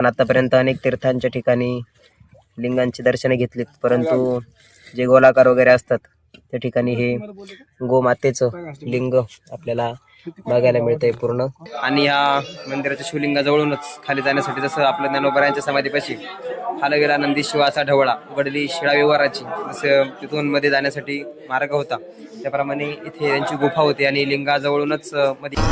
पण आतापर्यंत अनेक तीर्थांच्या ठिकाणी लिंगांची दर्शने घेतलीत, परंतु जे गोलाकार वगैरे असतात त्या ठिकाणी हे गोमातेचं लिंग आपल्याला बघायला मिळतंय पूर्ण. आणि या मंदिराच्या शिवलिंगाजवळूनच खाली जाण्यासाठी, जसं आपल्या ज्ञानोबरायांच्या समाधीपाशी हालगेला नंदी शिवाचा ढवळा उघडली शिळा व्यवहाराची, जसं तिथून मध्ये जाण्यासाठी मार्ग होता, त्याप्रमाणे इथे त्यांची गुफा होती आणि लिंगाजवळूनच मध्ये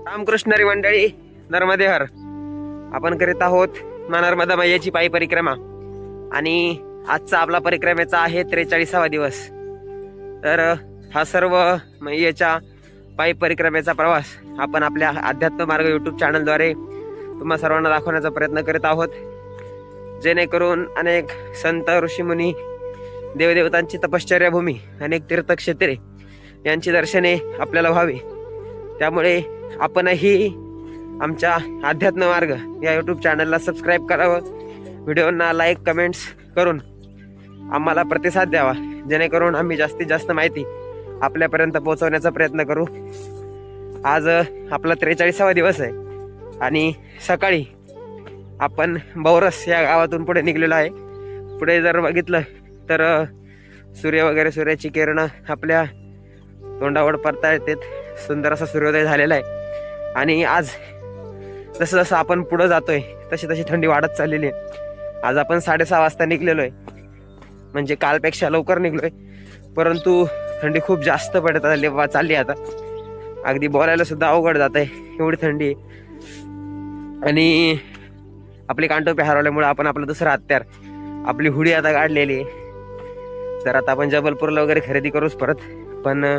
रामकृष्णारी मंडळी, नर्मदे हर. आपण करीत आहोत नर्मदा मैयाची पायी परिक्रमा आणि आजचा आपला परिक्रमेचा आहे 43वा दिवस. तर हा सर्व मैयाच्या पायी परिक्रमेचा प्रवास आपण आपल्या अध्यात्म मार्ग यूट्यूब चॅनलद्वारे तुम्हा सर्वांना दाखवण्याचा प्रयत्न करीत आहोत, जेणेकरून अनेक संत ऋषीमुनी, देवदेवतांची तपश्चर्या भूमी, अनेक तीर्थक्षेत्रे यांची दर्शने आपल्याला व्हावी. त्यामुळे आपणही आमच्या अध्यात्म मार्ग या यूट्यूब चॅनलला सबस्क्राईब करावं, व्हिडिओंना लाईक कमेंट्स करून आम्हाला प्रतिसाद द्यावा, जेणेकरून आम्ही जास्तीत जास्त माहिती आपल्यापर्यंत पोहोचवण्याचा प्रयत्न करू. आज आपला 43वा दिवस आहे आणि सकाळी आपण बौरस या गावातून पुढे निघलेलो आहे. पुढे जर बघितलं तर सूर्याची किरणं आपल्या तोंडावर पडता येतात. सुंदर असा सूर्योदय झालेला आहे आणि आज जसं जसं आपण पुढं जातोय तशी तशी थंडी वाढत चाललेली आहे. आज आपण 6:30 वाजता निघलेलो आहे, म्हणजे कालपेक्षा लवकर निघलोय, परंतु थंडी खूप जास्त पडत चालली. आता अगदी बोलायला सुद्धा अवघड जात आहे, एवढी थंडी आहे. आणि आपली कानटोपी हरवल्यामुळे आपण आपलं दुसरं हत्यार, आपली हुडी आता काढलेली आहे. तर आता आपण जबलपूरला वगैरे खरेदी करूच परत, पण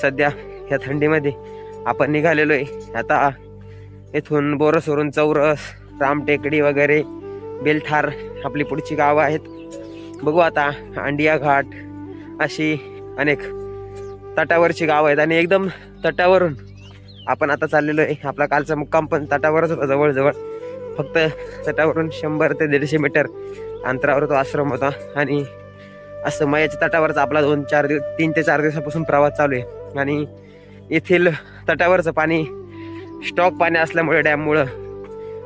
सध्या या थंडीमध्ये आपण निघालेलो आहे. आता इथून बोरसवरून चौरस, रामटेकडी वगैरे, बेलठार आपली पुढची गावं आहेत. बघू आता, अंडिया घाट, अशी अनेक तटावरची गावं आहेत. आणि एकदम तटावरून आपण आता चाललेलो आहे. आपला कालचा मुक्काम पण तटावरच होता, जवळजवळ फक्त तटावरून 100 ते 150 मीटर अंतरावर तो आश्रम होता. आणि असं मयाच्या तटावरचा आपला 3 ते 4 दिवसापासून प्रवास चालू आहे. आणि येथील तटावरचं पाणी स्टॉक पाणी असल्यामुळे, डॅममुळं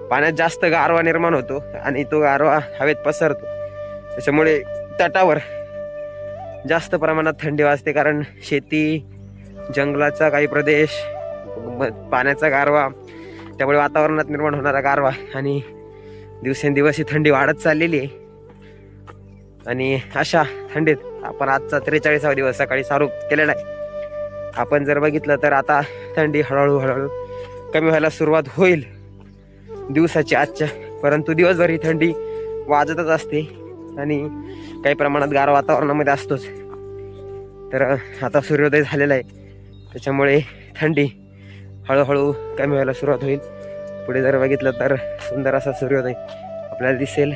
पाण्यात जास्त गारवा निर्माण होतो आणि तो गारवा हवेत पसरतो. त्याच्यामुळे तटावर जास्त प्रमाणात थंडी वाजते, कारण शेती, जंगलाचा काही प्रदेश, पाण्याचा गारवा, त्यामुळे वातावरणात निर्माण होणारा गारवा आणि दिवसेंदिवस ही थंडी वाढत चाललेली आहे. आणि अशा थंडीत आपण आजचा 43वा दिवस सकाळी चालू केलेला आहे. आपण जर बघितलं तर आता थंडी हळूहळू कमी व्हायला सुरुवात होईल दिवसाची आजच्या, परंतु दिवसभर ही थंडी वाजतच असते आणि काही प्रमाणात गार वातावरणामध्ये असतोच. तर आता सूर्योदय झालेला आहे, त्याच्यामुळे थंडी हळूहळू कमी व्हायला सुरुवात होईल. पुढे जर बघितलं तर सुंदर असा सूर्योदय आपल्याला दिसेल.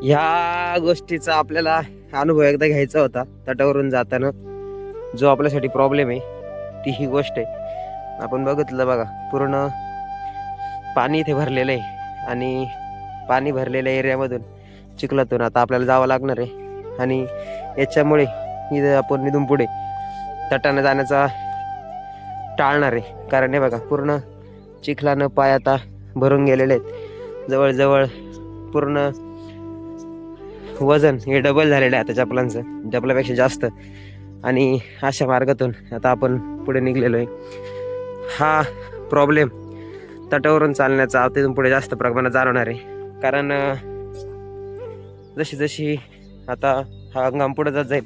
ह्या गोष्टीचा आपल्याला अनुभव एकदा घ्यायचा होता तटावरून जाताना, जो आपल्यासाठी प्रॉब्लेम आहे ती ही गोष्ट आहे. आपण बघितलं बघा, पूर्ण पाणी इथे भरलेलं आहे आणि पाणी भरलेल्या एरियामधून चिखलातून आता आपल्याला जावं लागणार आहे. आणि याच्यामुळे इथं आपण इथून पुढे तटानं जाण्याचा टाळणार आहे. कारण हे बघा, पूर्ण चिखलानं पाय आता भरून गेलेले आहेत. जवळजवळ पूर्ण वजन हे डबल झालेलं आहे आता चपलांचं, चपलापेक्षा जास्त. आणि अशा मार्गातून आता आपण पुढे निघलेलो आहे. हा प्रॉब्लेम तटावरून चालण्याचा तिथून पुढे जास्त प्रमाणात जाणवणार आहे. कारण जशी जशी आता हा हंगाम पुढे जात जाईल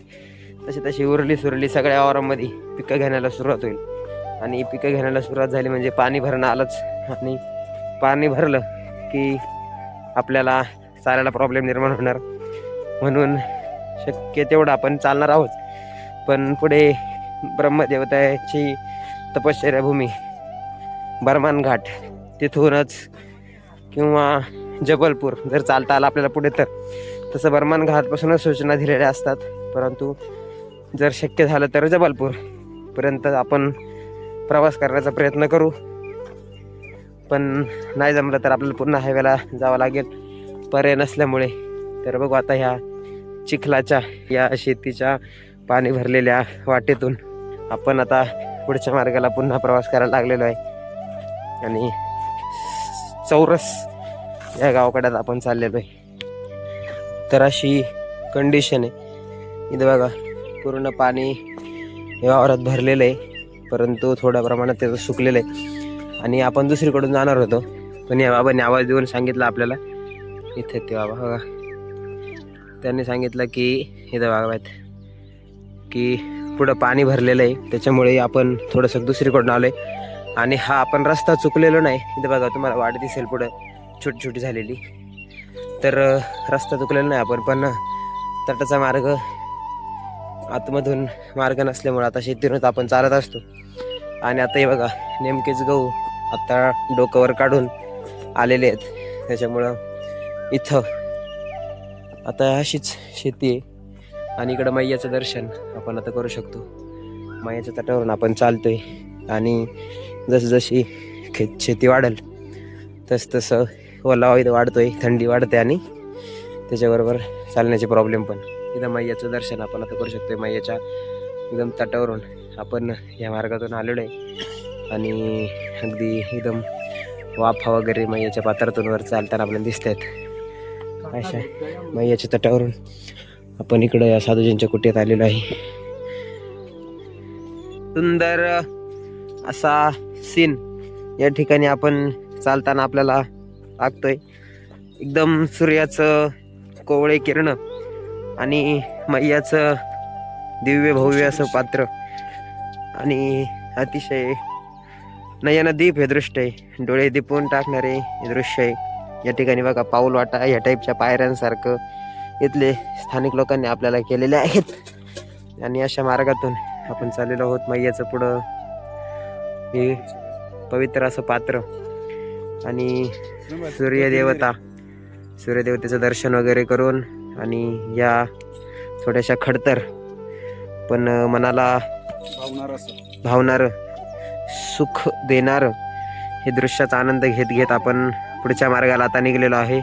तशी तशी उरली सुरली सगळ्या वावरांमध्ये पिकं घेण्याला सुरुवात होईल. आणि पिकं घेण्याला सुरुवात झाली म्हणजे पाणी भरणं आलंच. आणि पाणी भरलं की आपल्याला चालायला प्रॉब्लेम निर्माण होणार. म्हणून शक्य तेवढं आपण चालणार आहोत, पण पुढे ब्रह्मदेवताची तपश्चर्या भूमी बर्मान घाट तिथूनच किंवा जबलपूर जर चालता आलं आपल्याला पुढे तर तसं बर्मान घाटपासूनच सूचना दिलेल्या असतात. परंतु जर शक्य झालं तर जबलपूरपर्यंत आपण प्रवास करण्याचा प्रयत्न करू. पण नाही जमलं तर आपल्याला पुन्हा हायवेला जावं लागेल पर्याय नसल्यामुळे. तर बघू आता ह्या चिखलाच्या या शेतीच्या पाणी भरलेल्या वाटेतून आपण आता पुढच्या मार्गाला पुन्हा प्रवास करायला लागलेलो आहे. आणि चौरस या गावाकडे आपण चाललेलो आहे. तर अशी कंडिशन आहे इथं बघा, पूर्ण पाणी या वावरात भरलेलं आहे, परंतु थोड्या प्रमाणात त्याचं सुकलेलं आहे. आणि आपण दुसरीकडून जाणार होतो, पण या बाबांनी आवाज देऊन सांगितलं आपल्याला, इथे ते बाबा बघा, त्यांनी सांगितलं की इथं बाबा की पुढं पाणी भरलेलं आहे, त्याच्यामुळे आपण थोडंसं दुसरीकडून आलो आहे. आणि हा आपण रस्ता चुकलेलो नाही. इथं बघा तुम्हाला वाट दिसेल पुढं छोटी छोटी झालेली. तर रस्ता चुकलेला नाही आपण, पण तटाचा मार्ग आतमधून मार्ग नसल्यामुळे आता शेतीतूनच आपण चालत असतो. आणि आता हे बघा, नेमकेच गहू आता डोक्यावर काढून आलेले आहेत. त्याच्यामुळं इथं आता अशीच शेती आहे. आणि इकडं मैयाचं दर्शन आपण आता करू शकतो. मैयाच्या तटावरून आपण चालतोय आणि जसजशी शेती वाढेल तसं ओलावा इथं वाढतोय, थंडी वाढते आणि त्याच्याबरोबर चालण्याचे प्रॉब्लेम पण. इथं मैयाचं दर्शन आपण आता करू शकतोय. मैयाच्या एकदम तटावरून आपण या मार्गातून आलेलो आहे. आणि अगदी एकदम वाफा वगैरे मैयाच्या पात्रातून वर चालताना आपल्याला दिसत आहेत. अशा मैयाच्या तटावरून आपण इकडं या साधूजींच्या कुटीत आलेलो आहे. सुंदर असा सीन या ठिकाणी आपण चालताना आपल्याला लागतोय. एकदम सूर्याचं कोवळे किरण आणि मैयाचं दिव्य भव्य असं पात्र आणि अतिशय नयनदीप हे दृश्य आहे. डोळे दिपवून टाकणारे हे दृश्य आहे. या ठिकाणी बघा, पाऊल वाटा या टाईपच्या पायऱ्यांसारखं इथले स्थानिक लोकांनी आपल्याला केलेले आहेत. आणि अशा मार्गातून आपण चाललेलो आहोत. मैयाचं पुढं हे पवित्र असं पात्र आणि सूर्यदेवतेचं दर्शन वगैरे करून आणि या थोड्याशा खडतर पण मनाला भावणारं सुख देणारं हे दृश्याचा आनंद घेत घेत आपण पुढच्या मार्गाला आता निघलेलो आहे.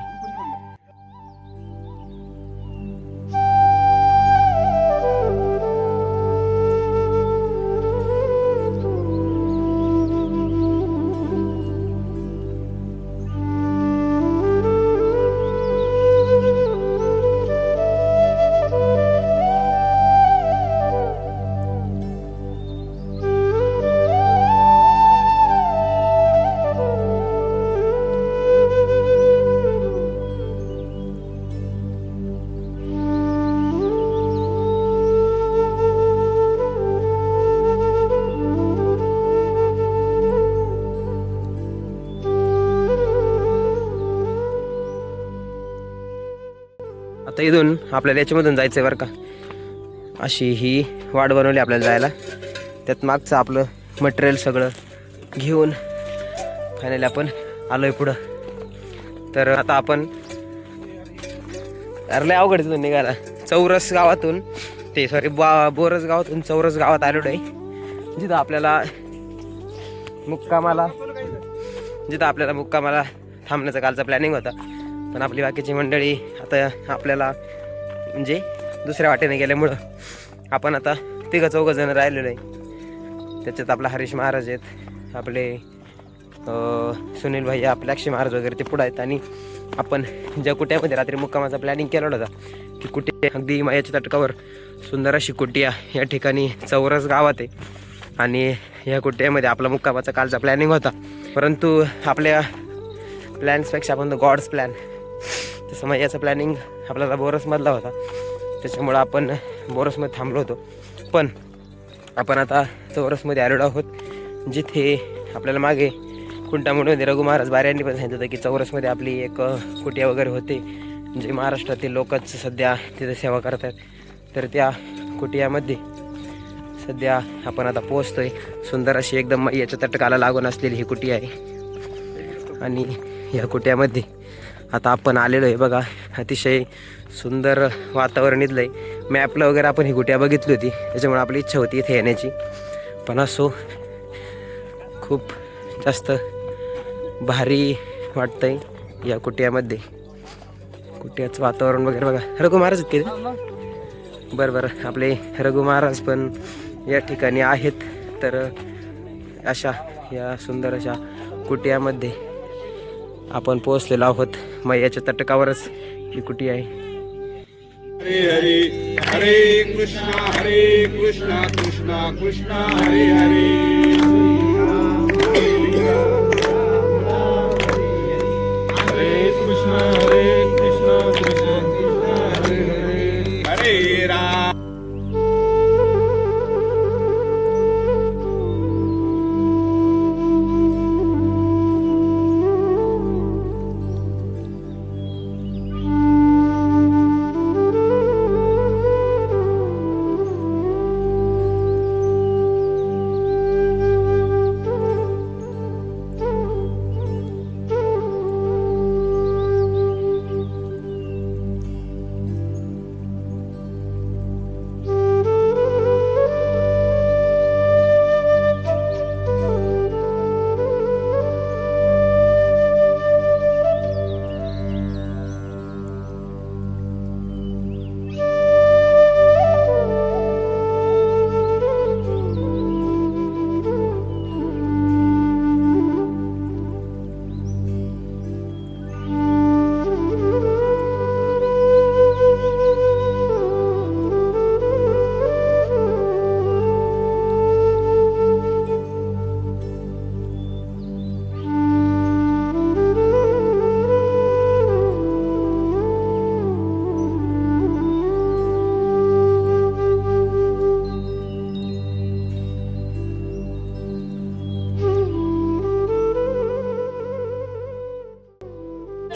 आता इथून आपल्याला याच्यामधून जायचं आहे बरं का. अशी ही वाट बनवली आपल्याला जायला. त्यात मागचं आपलं मटेरियल सगळं घेऊन फायनली आपण आलोय पुढं. तर आता आपण लय अवघड तिथून निघायला. चौरस गावातून बोरस गावातून चौरस गावात आलेलो आहे, जिथं आपल्याला मुक्कामाला थांबण्याचा कालचा प्लॅनिंग होता. पण आपली बाकीची मंडळी आता आपल्याला म्हणजे दुसऱ्या वाटेने गेल्यामुळं आपण आता 3-4 जण राहिलेलो आहे. त्याच्यात आपला हरीश महाराज आहेत, आपले सुनील भाई, आपले अक्षय महाराज वगैरे ते पुढं आहेत. आणि आपण ज्या कुट्यामध्ये रात्री मुक्कामाचा प्लॅनिंग केला होता की कुटी अगदी मायाच्या तटकावर सुंदर अशी कुटिया या ठिकाणी चौरस गावात आहे. आणि ह्या कुट्यामध्ये आपला मुक्कामाचा कालचा प्लॅनिंग होता, परंतु आपल्या प्लॅन्सपेक्षा आपण गॉड्स प्लॅन, तसं याचा प्लॅनिंग आपल्याला बोरसमधला होता, त्याच्यामुळं आपण बोरसमध्ये थांबलो होतो. पण आपण आता चौरसमध्ये आलेलो आहोत, जिथे आपल्याला मागे खुंटामुडीमध्ये रघु महाराज बारे यांनी पण सांगितलं होतं की चौरसमध्ये आपली एक कुटिया वगैरे होते, जे महाराष्ट्रातील लोकच सध्या तिथे सेवा करतात. तर त्या कुटियामध्ये सध्या आपण आता पोहोचतोय. सुंदर अशी एकदम याच्या तटकाला लागून असलेली ही कुटिया आहे. आणि या कुट्यामध्ये आता आपण आलेलो आहे. बघा, अतिशय सुंदर वातावरण इथलं आहे. मॅपला वगैरे आपण ही कुटिया बघितली होती, त्याच्यामुळे आपली इच्छा होती इथे येण्याची. पण असो, खूप जास्त भारी वाटतंय या कुटियामध्ये. कुटियाचं वातावरण वगैरे बघा. रघु महाराज आहेत की बरं आपले रघु महाराज पण या ठिकाणी आहेत. तर अशा या सुंदर अशा कुटियामध्ये आपण पोहोचलेलो आहोत. मैयाच्या तटकावरच ही कुटी आहे. हरे हरे हरे कृष्णा कृष्णा कृष्णा हरे हरे. हरे कृष्णा कृष्णा कृष्णा हरे हरे. हरे राम.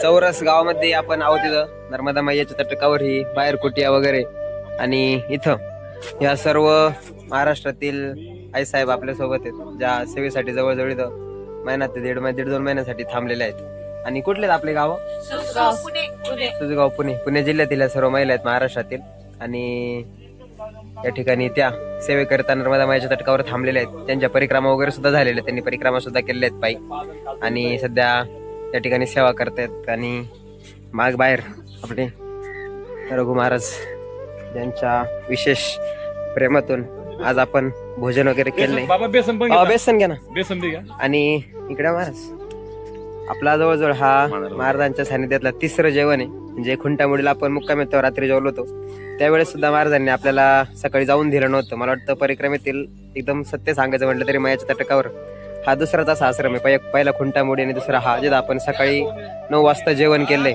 चौरस गावामध्ये आपण आहोत. इथं नर्मदा मैयाच्या तटकावर ही बाहेर कुटिया वगैरे. आणि इथं या सर्व महाराष्ट्रातील आई साहेब आपल्या सोबत आहेत, ज्या सेवेसाठी जवळजवळ इथं महिना ते 1.5-2 महिन्यासाठी थांबलेले आहेत. आणि कुठले आहेत आपले गाव? सुजगाव, पुणे जिल्ह्यातील सर्व महिला आहेत महाराष्ट्रातील. आणि या ठिकाणी त्या सेवेकरिता नर्मदा मैयाच्या तटकावर थांबलेल्या आहेत. त्यांच्या परिक्रमा वगैरे सुद्धा झालेल्या, त्यांनी परिक्रमा सुद्धा केलेल्या आहेत पायी. आणि सध्या या ठिकाणी सेवा करतायत. आणि माग बाहेर आपले रघु महाराज यांच्या विशेष प्रेमातून आज आपण भोजन वगैरे केलंय. बेसन घ्या ना. बेसन घ्या. आणि इकडे महाराज आपला जवळजवळ हा महाराजांच्या सानिध्यातला 3रं जेवण आहे. म्हणजे खुंटामुडीला आपण मुक्कामी रात्री जेवलो होतो, त्यावेळेस सुद्धा महाराजांनी आपल्याला सकाळी जाऊन दिलं नव्हतं. मला वाटतं परिक्रमेतील एकदम सत्य सांगायचं म्हटलं तरी मैयाच्या तटकावर हा दुसराच असा आश्रम आहे. पहिला खुंटामुडी आणि दुसरा हा, जिथं आपण सकाळी 9 वाजता जेवण केलंय.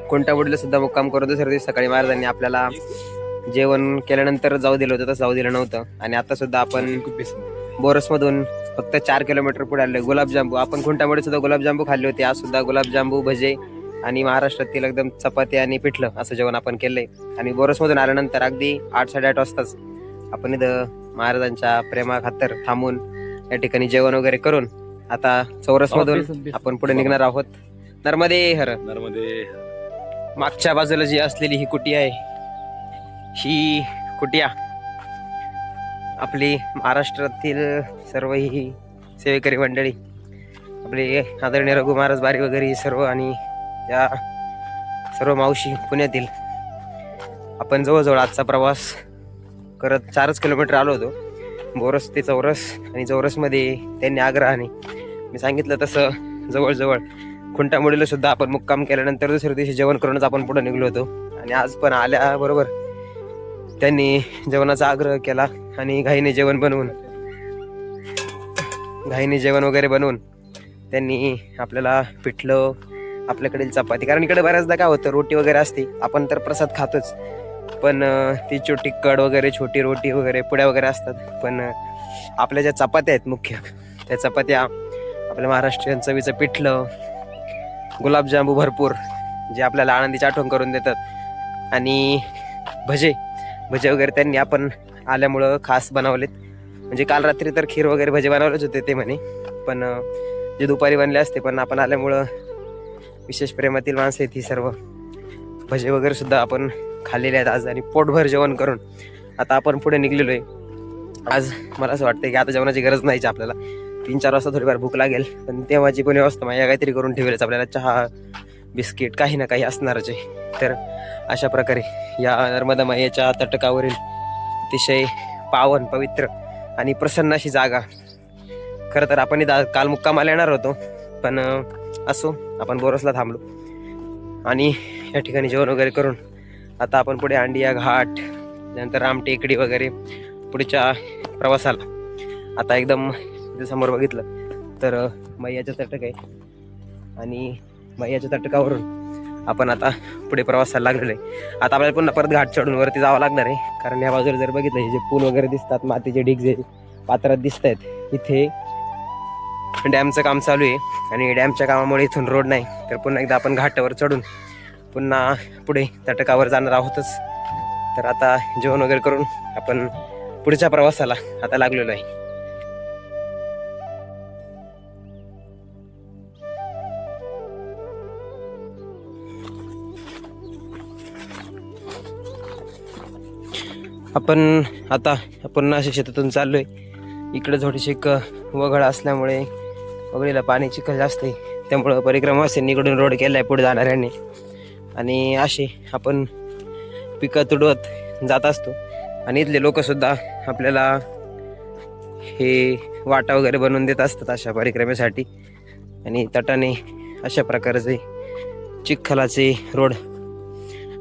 खुंटामुडीला सुद्धा मुक्काम करून दुसऱ्या दिवशी सकाळी महाराजांनी आपल्याला जेवण केल्यानंतर जाऊ दिलं होतं, तसं जाऊ दिलं नव्हतं. आणि आता सुद्धा आपण बोरसमधून फक्त 4 किलोमीटर पुढे आलोय. गुलाबजांबू, आपण खुंटामुडीत सुद्धा गुलाबजांबू खाल्ले होते. आज सुद्धा गुलाबजांबू, भजे आणि महाराष्ट्रातील एकदम चपाती आणि पिठलं असं जेवण आपण केलंय. आणि बोरसमधून आल्यानंतर अगदी 8-8:30 वाजताच आपण इथं महाराजांच्या प्रेमा खातर थांबून या ठिकाणी जेवण वगैरे करून आता चौरसमधून आपण पुढे निघणार आहोत. नर्मदे हर. नर्मदे. मागच्या बाजूला जी असलेली ही कुटी आहे, ही कुटिया आपली महाराष्ट्रातील सर्व ही सेवेकरी मंडळी, आपले आदरणीय रघु महाराज बारी वगैरे सर्व, आणि या सर्व मावशी पुण्यातील. आपण जवळजवळ आजचा प्रवास करत 4 किलोमीटर आलो होतो, बोरस ते चौरस. आणि चौरसमध्ये त्यांनी आग्रहाने मी सांगितलं तसं जवळजवळ खुंटामुडीला सुद्धा आपण मुक्काम केल्यानंतर दुसऱ्या दिवशी जेवण करूनच आपण पुढे निघलो होतो. आणि आज पण आल्याबरोबर त्यांनी जेवणाचा आग्रह केला आणि घाईने जेवण वगैरे बनवून त्यांनी आपल्याला पिठलं, आपल्याकडील चपाती, कारण इकडे बऱ्याचदा काय होतं रोटी वगैरे असते, आपण तर प्रसाद खातोच, पण ती छोटी कड वगैरे, छोटी रोटी वगैरे, पुड्या वगैरे असतात. पण आपल्या ज्या चपात्या आहेत मुख्य, त्या चपात्या आपल्या महाराष्ट्रीयन चवीचं पिठलं, गुलाबजांबू भरपूर जे आपल्याला आनंदीची आठवण करून देतात, आणि भजे वगैरे त्यांनी आपण आल्यामुळं खास बनवलेत. म्हणजे काल रात्री तर खीर वगैरे भजे बनवलेच होते ते म्हणे, पण जे दुपारी बनले असते, पण आपण आल्यामुळं विशेष प्रेमातील माणसं आहेत ही सर्व. भजे वगैरे सुद्धा आपण खाल्लेले आहेत आज, आणि पोटभर जेवण करून आता आपण पुढे निघलेलो आहे. आज मला असं वाटतं की आता जेवणाची गरज नाहीच आपल्याला, 3-4 वाजता थोडीफार भूक लागेल, पण तेव्हाची कोणी व्यवस्था माझ्या काहीतरी करून ठेवलेच आपल्याला, चहा बिस्किट काही ना काही असणारच आहे. तर अशा प्रकारे या नर्मदा मायेच्या तटकावरील अतिशय पावन, पवित्र आणि प्रसन्न अशी जागा. खरं तर आपण काल मुक्कामाला येणार होतो, पण असो आपण बोरसला थांबलो आणि या ठिकाणी जेवण वगैरे करून आता आपण पुढे अंडिया घाट, नंतर रामटेकडी वगैरे पुढच्या प्रवासाला. आता एकदम समोर बघितलं तर मैयाचं तटक आहे, आणि मैयाच्या तटकावरून आपण आता पुढे प्रवासाला लागलेलो आहे. आता आपल्याला पुन्हा परत घाट चढून वरती जावं लागणार आहे, कारण या बाजूला जर बघितलं हे जे पूल वगैरे दिसतात, मातीचे ढीग जे पात्रात दिसत आहेत, इथे डॅमचं काम चालू आहे, आणि डॅमच्या कामामुळे इथून रोड नाही. तर पुन्हा एकदा आपण घाटावर चढून पुन्हा पुढे तटकावर जाणार आहोतच. तर आता जेवण वगैरे करून आपण पुढच्या प्रवासाला आता लागलेलो आहे. आपण आता पुन्हा अशा शेतातून चाललोय. इकडे थोडीशी वगळ असल्यामुळे वगळीला पाणी चिखल जास्त आहे, त्यामुळं परिक्रमावासींनी इकडून रोड केला आहे पुढे जाणाऱ्यांनी, आणि असे आपण पिकं तुडवत जात असतो. आणि इथले लोक सुद्धा आपल्याला हे वाटा वगैरे बनवून देत असतात अशा परिक्रमेसाठी. आणि तटाने अशा प्रकारचे चिखलाचे रोड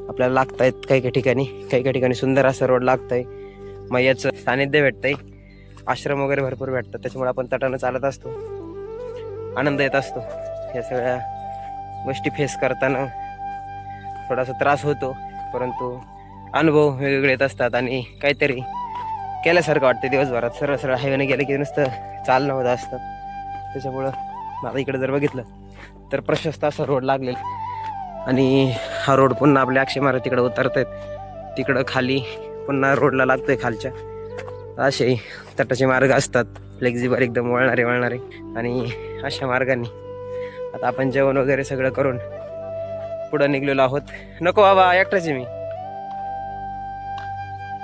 आपल्याला लागत आहेत काही ठिकाणी सुंदर असं रोड लागतंय. मैयाचं सानिध्य भेटतंय, आश्रम वगैरे भरपूर भेटतात, त्याच्यामुळे आपण तटानं चालत असतो, आनंद येत असतो. या सगळ्या गोष्टी फेस करताना थोडासा त्रास होतो, परंतु अनुभव वेगवेगळे येत असतात आणि काहीतरी केल्यासारखं वाटतं दिवसभरात. सरळ हायवेने गेलं की नुसतं चालणं होत असतं. त्याच्यामुळं आता इकडे जर बघितलं तर प्रशस्त असा रोड लागलेला, आणि हा रोड पुन्हा आपल्या अक्षय महाराज तिकडे उतरत आहेत, तिकडं खाली पुन्हा रोडला लागतोय खालच्या. असे तटाचे मार्ग असतात, फ्लेक्झिबल एकदम वळणारे, आणि अशा मार्गाने आता आपण जेवण वगैरे सगळं करून पुढं निघलेलो आहोत. नको बाबा, एकटाच मी.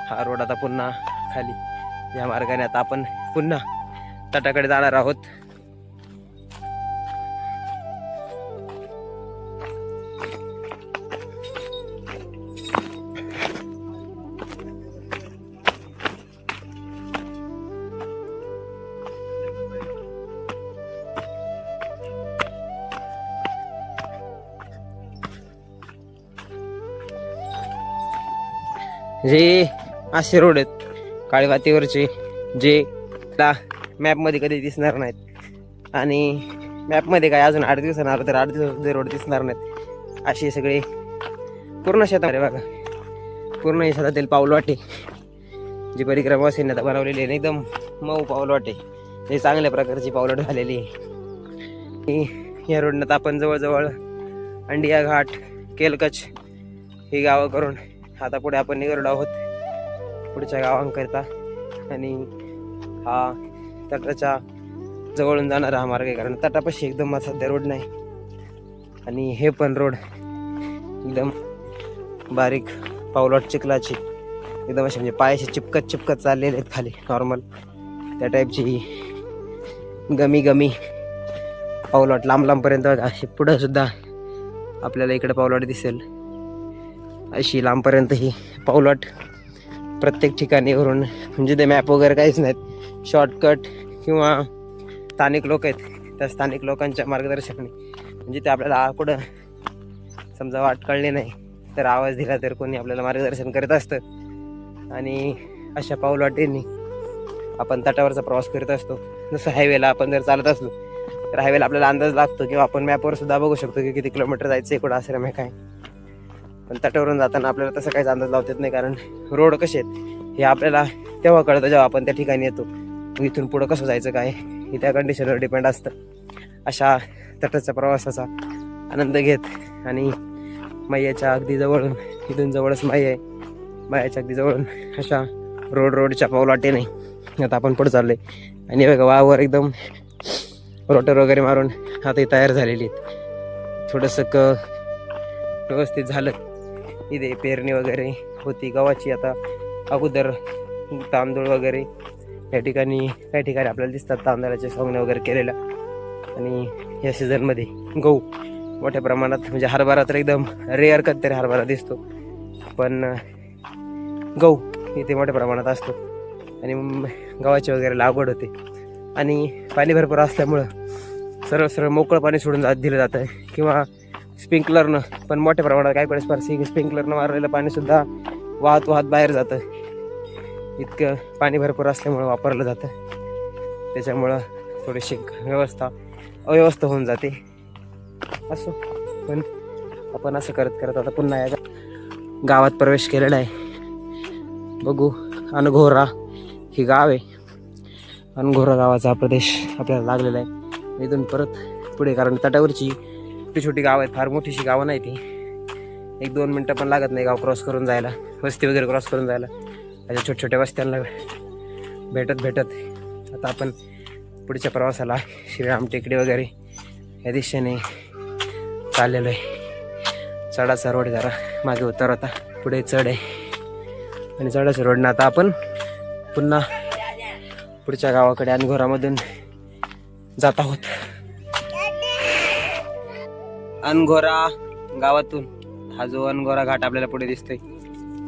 हा रोड आता पुन्हा खाली या मार्गाने आता आपण पुन्हा तटाकडे जाणार आहोत. जे असे रोड आहेत काळी मातीवरचे, जे मॅपमध्ये कधी दिसणार नाहीत, आणि मॅपमध्ये काय अजून 8 दिवसांना आलं तर 8 दिवसाचे रोड दिसणार नाहीत, असे सगळे पूर्ण शेतामध्ये बघा, पूर्ण शेतातील पाऊलवाटे जी परिक्रमावासींनी आता बनवलेली आहे, एकदम मऊ पाऊलवाटे, हे चांगल्या प्रकारची पाऊलवाट झालेली आहे. या रोडनं तर आपण जवळजवळ अंडिया घाट, केलकच ही गावं करून आता पुढे आपण निघालो आहोत पुढच्या गावांकरिता. आणि हा तटाच्या जवळून जाणारा हा मार्ग आहे, कारण तटापाशी एकदम सध्या रोड नाही, आणि हे पण रोड एकदम बारीक पाऊलवाट चिखलाची एकदम असे म्हणजे पायाशी चिपकत चिपकत चाललेले आहेत खाली नॉर्मल त्या टाईपची गमी गमी पाऊलवाट लांब लांबपर्यंत बघा. अशी पुढं सुद्धा आपल्याला इकडे पाऊलवाट दिसेल. अशी लांबपर्यंत ही पाऊलवाट प्रत्येक ठिकाणी वरून म्हणजे ते मॅप वगैरे काहीच नाहीत. शॉर्टकट किंवा स्थानिक लोक आहेत त्या स्थानिक लोकांच्या मार्गदर्शनाने म्हणजे ते आपल्याला कुठं समजा वाट कळली नाही तर आवाज दिला तर कोणी आपल्याला मार्गदर्शन करत असतं. आणि अशा पाऊलवाटेंनी आपण तटावरचा प्रवास करत असतो. जसं हायवेला आपण जर चालत असलो तर हायवेला आपल्याला अंदाज लागतो किंवा आपण मॅपवर सुद्धा बघू शकतो की किती किलोमीटर जायचं आहे, कुठं आश्रम आहे काय. पण तटावरून जाताना आपल्याला तसं काहीच अंदाज लावता येत नाही, कारण रोड कसे आहेत हे आपल्याला तेव्हा कळतं जेव्हा आपण त्या ठिकाणी येतो. इथून पुढं कसं जायचं काय हे त्या कंडिशनवर डिपेंड असतं. अशा तटाच्या प्रवासाचा आनंद घेत आणि मैयाच्या अगदी जवळून इथून जवळच माई आहे, मायाच्या अगदी जवळून अशा रोडच्या पाऊलवाटेने आता आपण पुढे चाललोय. आणि बघा वावर एकदम रोटर वगैरे मारून आता ही तयार झालेली आहेत. थोडंसं व्यवस्थित झालं. इथे पेरणी वगैरे होती गव्हाची. आता अगोदर तांदूळ वगैरे या ठिकाणी काही ठिकाणी आपल्याला दिसतात तांदळाचे सोंगणे वगैरे केलेल्या. आणि या सीझनमध्ये गहू मोठ्या प्रमाणात म्हणजे हरभरा तर एकदम रेअर कधीतरी हरभरा दिसतो, पण गहू इथे मोठ्या प्रमाणात असतो. आणि गव्हाची वगैरे लागवड होते. आणि पाणी भरपूर असल्यामुळं सरळ मोकळं पाणी सोडून दिलं जातं आहे किंवा स्प्रिंकलरनं पण मोठ्या प्रमाणात काय वेळेस स्प्रिंकलरनं मारलेलं पाणीसुद्धा वाहत बाहेर जातं. इतकं पाणी भरपूर असल्यामुळं वापरलं जातं. त्याच्यामुळं थोडीशी अव्यवस्था होऊन जाते. असो, पण आपण असं करत आता पुन्हा या गावात प्रवेश केलेला आहे. बघू, अनघोरा ही गाव आहे. अनघोरा गावाचा प्रदेश आपल्याला लागलेला आहे. इथून परत पुढे, कारण तटावरची छोटी गाव आहेत, फार मोठीशी गावं नाही ती. 1-2 मिनटं पण लागत नाही गाव क्रॉस करून जायला, वस्ती वगैरे क्रॉस करून जायला. अशा छोट्या वस्त्यांना भेटत आता आपण पुढच्या प्रवासाला श्रीराम टेकडी वगैरे या दिशेने चाललेलो आहे. चढाचा रोड जरा मागे उतार होता, पुढे चढ आहे. आणि चढाच्या रोडनं आता आपण पुन्हा पुढच्या गावाकडे अनघोरामधून जात आहोत. अनघोरा गावातून हा जो अनघोरा घाट आपल्याला पुढे दिसतोय,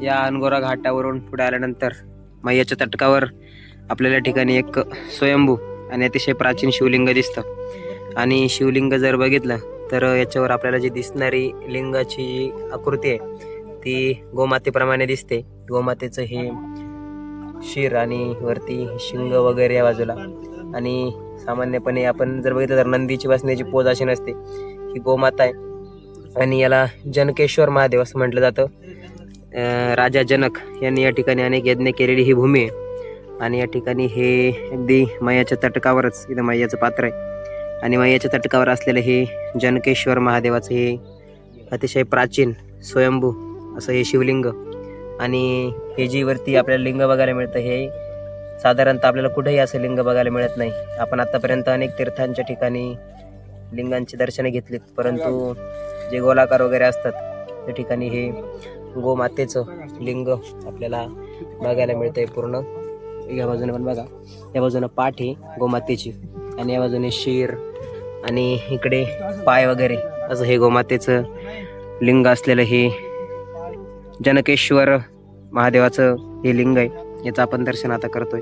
या अनघोरा घाटावरून पुढे आल्यानंतर मैयाच्या तटकावर आपल्याला ठिकाणी एक स्वयंभू आणि अतिशय प्राचीन शिवलिंग दिसतं. आणि शिवलिंग जर बघितलं तर याच्यावर आपल्याला जी दिसणारी लिंगाची जी आकृती आहे ती गोमातेप्रमाणे दिसते. गोमातेचं हे शिर आणि वरती शिंग वगैरे या बाजूला. आणि सामान्यपणे आपण जर बघितलं तर नंदीची बसण्याची पोज अशी नसते, ही गोमाता आहे. आणि याला जनकेश्वर महादेव असं म्हटलं जातं. राजा जनक यांनी या ठिकाणी अनेक यज्ञ केलेली ही भूमी आहे. आणि या ठिकाणी हे अगदी मैयाच्या तटकावरच इथं मैयाचं पात्र आहे. आणि मैयाच्या तटकावर असलेलं हे जनकेश्वर महादेवाचं हे अतिशय प्राचीन स्वयंभू असं हे शिवलिंग. आणि हे जी वरती आपल्याला लिंग बघायला मिळतं हे साधारणतः आपल्याला कुठेही असं लिंग बघायला मिळत नाही. आपण आतापर्यंत अनेक तीर्थांच्या ठिकाणी लिंगांची दर्शने घेतलीत, परंतु जे गोलाकार वगैरे असतात त्या ठिकाणी हे गोमातेचं लिंग आपल्याला बघायला मिळतंय पूर्ण. या बाजूने पण बघा, या बाजूने पाठ आहे गोमातेची आणि या बाजूने शिर आणि इकडे पाय वगैरे असं हे गोमातेचं लिंग असलेलं हे जनकेश्वर महादेवाचं हे लिंग आहे. याचं आपण दर्शन आता करतोय.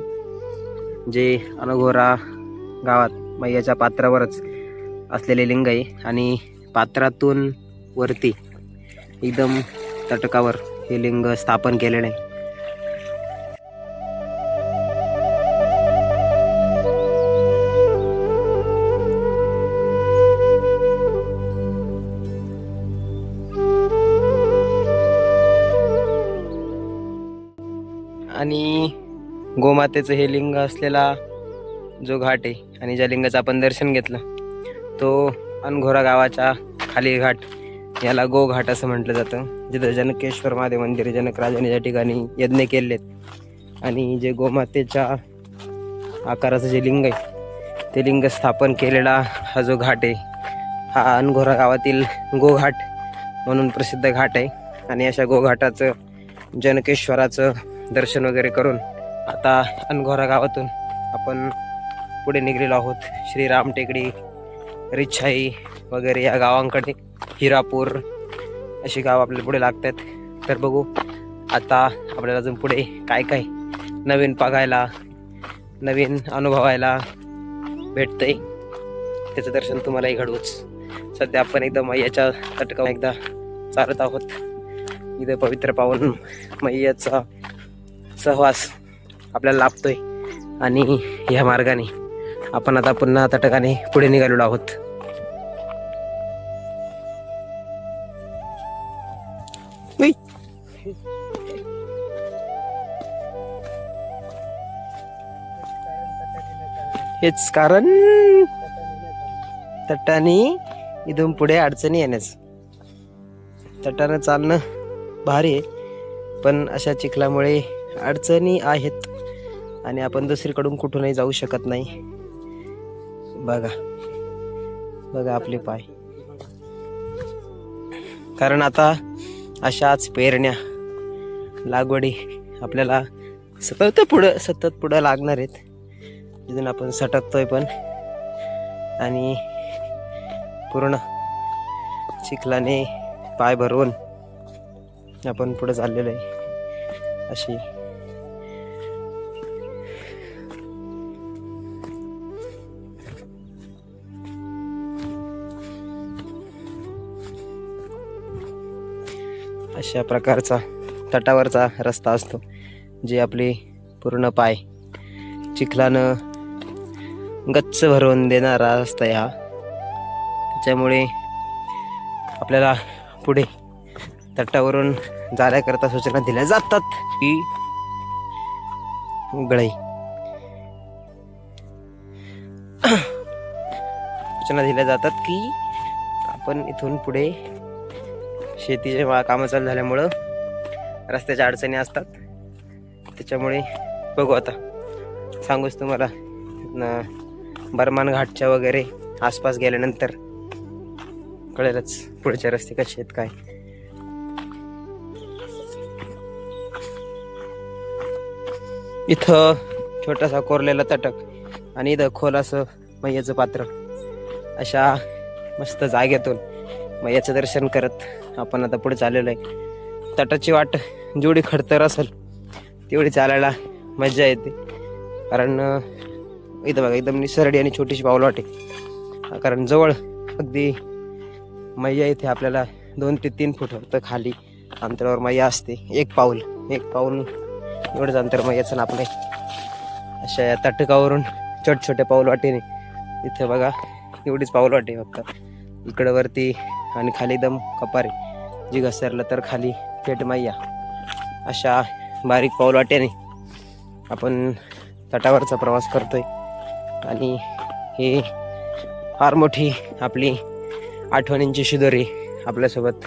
जे अनघोरा गावात मैयाच्या पात्रावरच असलेले लिंग आहे. आणि पात्रातून वरती एकदम तटकावर हे लिंग स्थापन केलेलं आहे. आणि गोमातेचं हे लिंग असलेला जो घाट आहे आणि ज्या लिंगाचं आपण दर्शन घेतलं तो अनघोरा गावाच्या खाली घाट, याला गो घाट असं म्हटलं जातं. जिथं जनकेश्वर महादेव मंदिर जनक राजाने या ठिकाणी यज्ञ केलेत. आणि जे गोमातेच्या आकाराचं जे लिंग आहे ते लिंग स्थापन केलेला हा जो घाट आहे हा अनघोरा गावातील गोघाट म्हणून प्रसिद्ध घाट आहे. आणि अशा गोघाटाचं जनकेश्वराचं दर्शन वगैरे करून आता अनघोरा गावातून आपण पुढे निघलेलो आहोत. श्रीराम टेकडी, रिच्छाई वगैरे या गावांकडे, हिरापूर अशी गाव आपल्याला पुढे लागतात. तर बघू आता आपल्याला अजून पुढे काय काय नवीन बघायला, नवीन अनुभवायला भेटतंय, त्याचं दर्शन तुम्हालाही घडवूच. सध्या आपण एकदम मैयाच्या तटकावर एकदा चालत आहोत. इथे पवित्र पावन मैयाचा सहवास आपल्याला लाभतोय आणि ह्या मार्गाने आपण आता पुन्हा तटकाने पुढे निघालेलो आहोत. हेच कारण तटाने इथून पुढे अडचणी येण्याच. तटानं चालणं भारी आहे, पण अशा चिखलामुळे अडचणी आहेत आणि आपण दुसरीकडून कुठूनही जाऊ शकत नाही. बघा बघा आपले पाय, कारण आता अशाच पेरण्या, लागवडी आपल्याला सतत पुढं लागणार आहेत. तिथून आपण सटकतोय पण, आणि पूर्ण चिखलाने पाय भरवून आपण पुढे चाललेलो आहे. अशी अशा प्रकारचा तटावरचा रस्ता असतो, जे आपले पूर्ण पाय चिखलानं गच्च भरवून देणारा रस्ता हा. त्याच्यामुळे आपल्याला पुढे तटावरून जाण्याकरता सूचना दिल्या जातात की गळई सूचना दिल्या जातात की आपण इथून पुढे शेतीचे कामं चालू झाल्यामुळं रस्त्याच्या अडचणी असतात. त्याच्यामुळे बघू आता, सांगूच तुम्हाला बर्मान घाटच्या वगैरे आसपास गेल्यानंतर कळेलच पुढचे रस्ते कसे आहेत काय. इथं छोटासा कोरलेला तटक आणि इथं खोल असं मैयाचं पात्र. अशा मस्त जागेतून मैयाचं दर्शन करत आपण आता पुढे चाललेलो आहे. तटाची वाट जेवढी खडतर असेल तेवढी चालायला मजा येते, कारण इथं बघा एकदम निसरडी आणि छोटीशी पाऊल वाटे. कारण जवळ अगदी मैया इथे आपल्याला 2 ते 3 फूट फक्त खाली अंतरावर मैया असते. एक पाऊल एवढंच अंतर मैयाचं नापलंय. अशा या तटकावरून छोट्या पाऊल वाटेने इथे बघा एवढीच पाऊल वाटे फक्त. इकडं वरती आणि खाली एकदम कपारे, जी घसरलं तर खाली थेट मैया. अशा बारीक पाऊल वाटेने आपण तटावरचा प्रवास करतोय आणि हे फार मोठी आपली आठवणींची शिदोरी आपल्यासोबत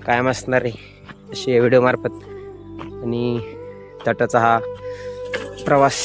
कायम असणार आहे अशी या व्हिडिओ मार्फत. आणि तटाचा हा प्रवास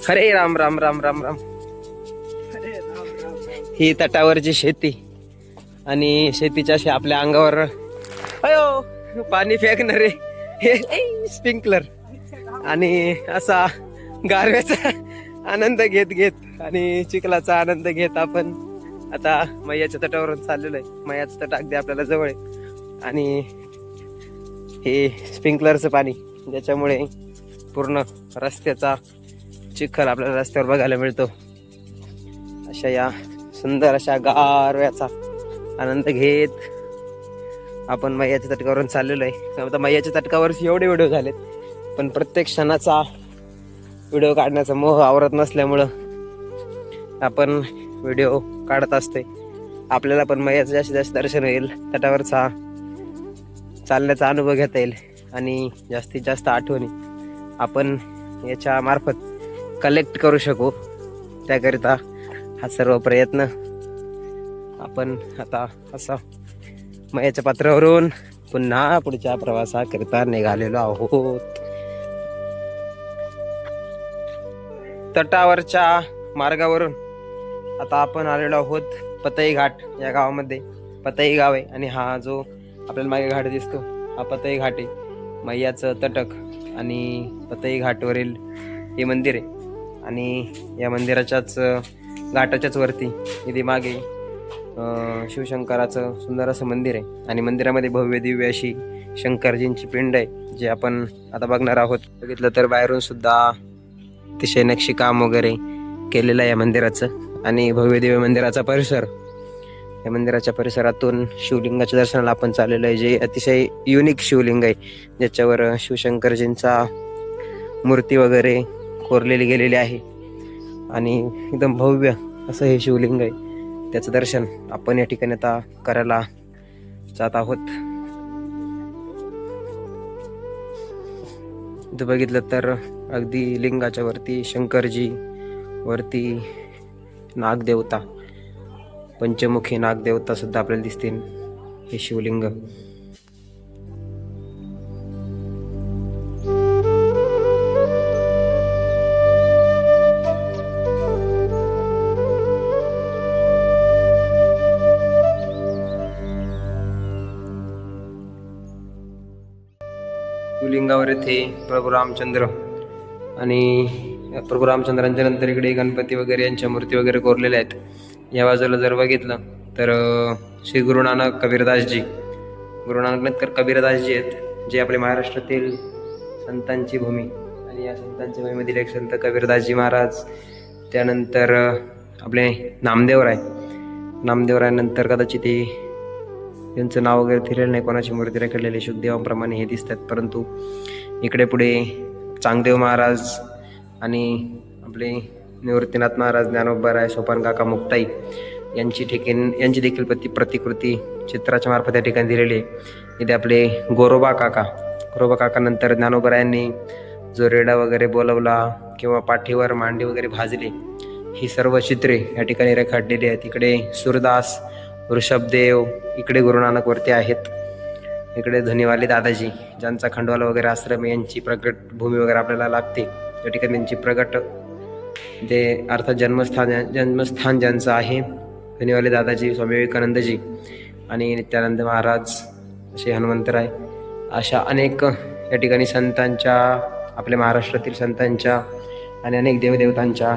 हरे राम राम राम राम राम. ही तटावरची शेती आणि शेतीच्या अशी आपल्या अंगावर अयो पाणी फेकणारे हे स्प्रिंकलर आणि असा गारव्याचा आनंद घेत घेत आणि चिखलाचा आनंद घेत आपण आता मैयाच्या तटावरून चाललेलो आहे. मैयाचं तट अगदी आपल्याला जवळ आहे आणि हे स्प्रिंकलरचं पाणी ज्याच्यामुळे पूर्ण रस्त्याचा चिखल आपल्याला रस्त्यावर बघायला मिळतो. अशा या सुंदर अशा गारव्याचा आनंद घेत आपण मैयाच्या तटकावरून चाललेलो आहे. आता मैयाच्या तटकावर एवढे व्हिडिओ झालेत, पण प्रत्येक क्षणाचा व्हिडिओ काढण्याचा मोह आवरत नसल्यामुळं आपण व्हिडिओ काढत असतोय. आपल्याला पण मैयाचं जास्तीत जास्त दर्शन होईल, तटावरचा चालण्याचा अनुभव घेता येईल आणि जास्तीत जास्त आठवणी आपण याच्या मार्फत कलेक्ट करू शकू. त्याकरिता हा सर्व प्रयत्न आपण आता असा मैयाच्या पात्रावरून पुन्हा पुढच्या प्रवासाकरिता निघालेलो आहोत. तटावरच्या मार्गावरून आता आपण आलेलो आहोत पतई घाट या गावामध्ये. पतई गाव आहे आणि हा जो आपल्याला मागे घाट दिसतो हा पतई घाट आहे. मैयाचं तटक आणि पतई घाटवरील हे मंदिर आहे आणि या मंदिराच्याच घाटाच्याच वरती इथे मागे शिवशंकराचं सुंदर असं मंदिर आहे आणि मंदिरामध्ये भव्य दिव्य अशी शंकरजींची पिंड आहे जे आपण आता बघणार आहोत. बघितलं तर बाहेरून सुद्धा अतिशय नक्षीकाम वगैरे केलेलं आहे या मंदिराचं आणि भव्य दिव्य मंदिराचा परिसर. या मंदिराच्या परिसरातून शिवलिंगाच्या दर्शनाला आपण चाललेलो आहे, जे अतिशय युनिक शिवलिंग आहे ज्याच्यावर शिवशंकरजींचा मूर्ती वगैरे कोरलेली गेलेली आहे आणि एकदम भव्य असं हे शिवलिंग आहे. त्याचं दर्शन आपण या ठिकाणी आता करायला जात आहोत. इथं बघितलं तर अगदी लिंगाच्या वरती शंकरजी, वरती नागदेवता, पंचमुखी नागदेवता सुद्धा आपल्याला दिसतील. हे शिवलिंग शिवलिंगावर येथे प्रभू रामचंद्र आणि प्रभू रामचंद्रांच्या नंतर इकडे गणपती वगैरे यांच्या मूर्ती वगैरे कोरलेल्या आहेत. या बाजूला जर बघितलं तर श्री गुरु नानक कबीरदासजी, गुरु नानक कबीरदासजी आहेत जे आपल्या महाराष्ट्रातील संतांची भूमी आणि या संतांच्या भूमीमधील एक संत कबीरदासजी महाराज. त्यानंतर आपले नामदेवरायानंतर कदाचित यांचं नाव वगैरे दिलेलं नाही, कोणाची मूर्ती रेखाटलेली शुद्धदेवांप्रमाणे हे दिसतात. परंतु इकडे पुढे चांगदेव महाराज आणि आपले निवृत्तीनाथ महाराज, ज्ञानोबराय, सोपान काका, मुक्ताई यांची देखील प्रतिकृती चित्राच्या मार्फत या ठिकाणी दिलेली आहे. इथे आपले गोरोबा काका नंतर ज्ञानोबरायांनी जो रेडा वगैरे बोलवला किंवा पाठीवर मांडी वगैरे भाजली, ही सर्व चित्रे या ठिकाणी रेखाटलेली आहेत. इकडे सूरदास, ऋषभदेव, इकडे गुरुनानक वरती आहेत. इकडे धनीवाले दादाजी ज्यांचा खंडवाला वगैरे आश्रम, यांची प्रगट भूमी वगैरे आपल्याला लागते. या ठिकाणी त्यांची प्रगट जे अर्थात जन्मस्थान ज्यांचं आहे धनीवाले दादाजी, स्वामी विवेकानंदजी आणि नित्यानंद महाराज, असे हनुमंतराय, अशा अनेक या ठिकाणी संतांच्या, आपल्या महाराष्ट्रातील संतांच्या आणि अनेक देवदेवतांच्या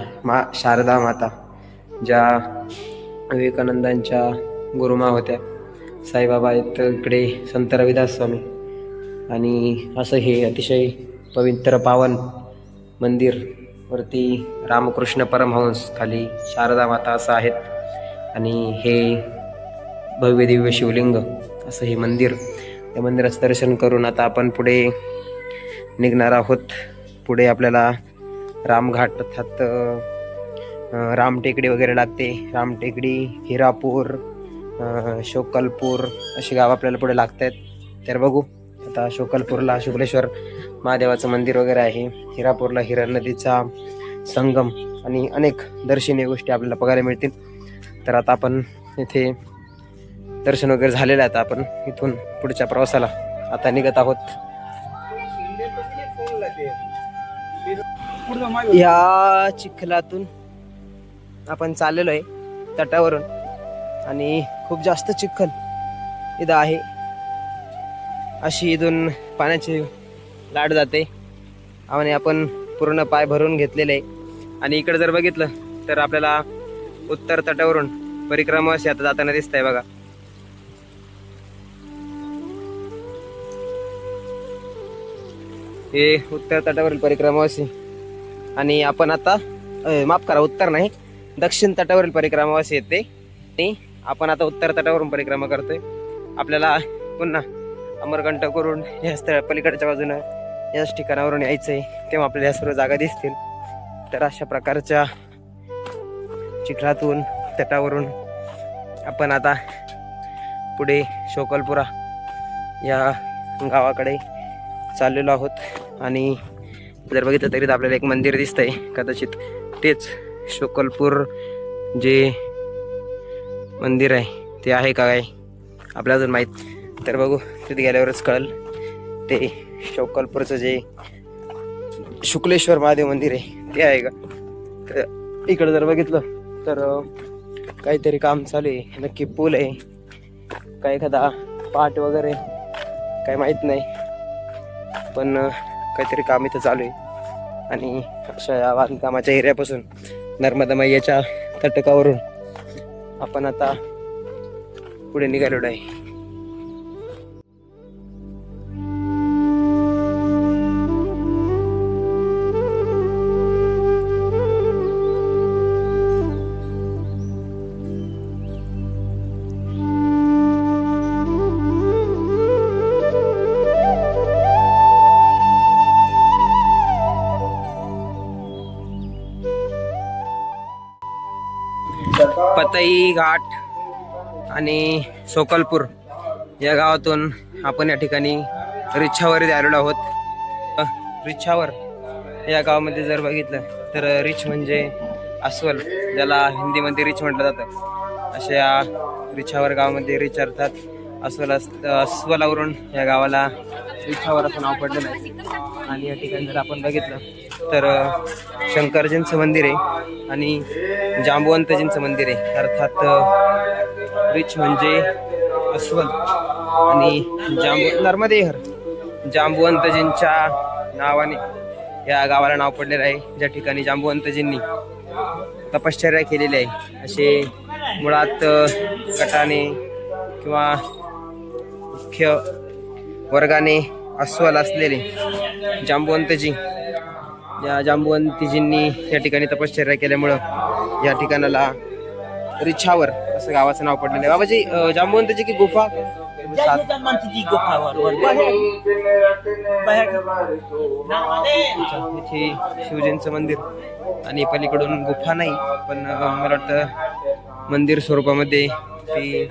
शारदा माता ज्या विवेकानंदांच्या गुरुमा होत्या, साईबाबा आहेत, इकडे संत रविदास स्वामी आणि असं हे अतिशय पवित्र पावन मंदिर. वरती रामकृष्ण परमहंस, खाली शारदा माता असं आहेत आणि हे भव्य दिव्य शिवलिंग असं हे मंदिर. या मंदिराचं दर्शन करून आता आपण पुढे निघणार आहोत. पुढे आपल्याला रामघाट अर्थात रामटेकडी वगैरे लागते. रामटेकडी, हिरापूर, शोकलपूर अशी गाव आपल्याला पुढे लागत आहेत. तर बघू आता शोकलपूरला शुक्लेश्वर महादेवाचं मंदिर वगैरे आहे, हिरापूरला हिरण नदीचा संगम आणि अनेक दर्शनीय गोष्टी आपल्याला बघायला मिळतील. तर आता आपण इथे दर्शन वगैरे झालेलं आहे. आता आपण इथून पुढच्या प्रवासाला आता निघत आहोत. या चिखलातून आपण चाललेलो आहे तटावरून आणि खूप जास्त चिखल इथं आहे. अशी इथून पाण्याची लाट जाते आणि आपण पूर्ण पाय भरून घेतलेले आहे. आणि इकडे जर बघितलं तर आपल्याला उत्तर तटावरून परिक्रमावासी आता जाताना दिसत आहे बघा. हे उत्तर तटावरील परिक्रमावासी आणि आपण आता माफ करा, उत्तर नाही, दक्षिण तटावरील परिक्रमावासी येते आणि आपण आता उत्तर तटावरून परिक्रमा करतोय. आपल्याला पुन्हा अमरकंटकवरून या स्थळ पलीकडच्या बाजूनं याच ठिकाणावरून यायचंय, तेव्हा आपल्याला या सर्व जागा दिसतील. तर अशा प्रकारच्या चिखलातून तटावरून आपण आता पुढे शोकलपुरा या गावाकडे चाललेलो आहोत. आणि जर बघितलं तरी आपल्याला एक मंदिर दिसतंय, कदाचित तेच शोकलपूर जे मंदिर आहे ते आहे का काय आपल्याला अजून माहीत. तर बघू, तिथे गेल्यावरच कळेल. ते शोकलपूरचं जे शुक्लेश्वर महादेव मंदिर आहे ते आहे का. तर इकडं जर बघितलं तर काहीतरी काम चालू आहे, नक्की पूल आहे का एखादा पाट वगैरे काय माहीत नाही, पण काहीतरी काम इथं चालू आहे. आणि अशा या बांधकामाच्या एरियापासून नर्मदा मैयाच्या तटकावरून आपण आता पुढे निघालेलो आहे. पतई घाट आणि सोकलपूर या गावातून आपण या ठिकाणी रिच्छावर आलेलो आहोत. रिच्छावर या गावामध्ये जर बघितलं तर रिछ म्हणजे अस्वल, ज्याला हिंदीमध्ये रिछ म्हटलं जातं. अशा या रिच्छावर गावामध्ये रिछ अर्थात अस्वलावरून या गावाला रिच्छावर असं नाव पडलेलं आहे. आणि या ठिकाणी जर आपण बघितलं तर शंकरजींचं मंदिर आहे आणि जांबुवंतजींचं मंदिर आहे. अर्थात रिछ म्हणजे अस्वल आणि नर्मदेहर जांबुवंतजींच्या नावाने या गावाला नाव पडलेलं आहे, ज्या ठिकाणी जांबुवंतजींनी तपश्चर्या केलेली आहे. असे मुळात गटाने किंवा मुख्य वर्गाने अस्वल असलेले जांबुवंतजी, या जांबुवंतीजींनी या ठिकाणी तपश्चर्या केल्यामुळं या ठिकाणाला रिच्छावर असं गावाचं नाव पडलेलं आहे. बाबाजी, जांबुवंतजी की गुफा इथे शिवजींचं मंदिर आणि पलीकडून गुफा नाही, पण मला वाटतं मंदिर स्वरूपामध्ये ती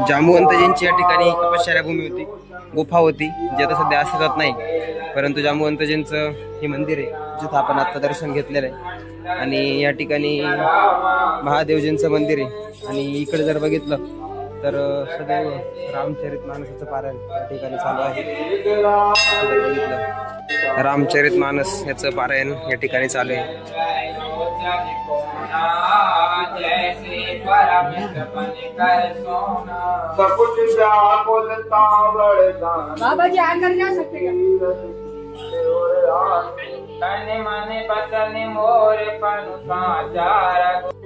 जांबुवंतजींची या ठिकाणी तपश्चर्या भूमी होती, गुफा होती, जी आता सध्या अस्तित्वात नाही. परंतु जांबुवंतजींचं हे मंदिर आहे जिथं आपण आता दर्शन घेतलेलं आहे. आणि या ठिकाणी महादेवजींचं मंदिर आहे. आणि इकडे जर बघितलं तर सदैव रामचरित मानसाचं पारायण या ठिकाणी चालू आहे. जर बघितलं रामचरित मानस याचं पारायण या ठिकाणी चालू आहे. बाबाजी अंदर जा सकते हैं।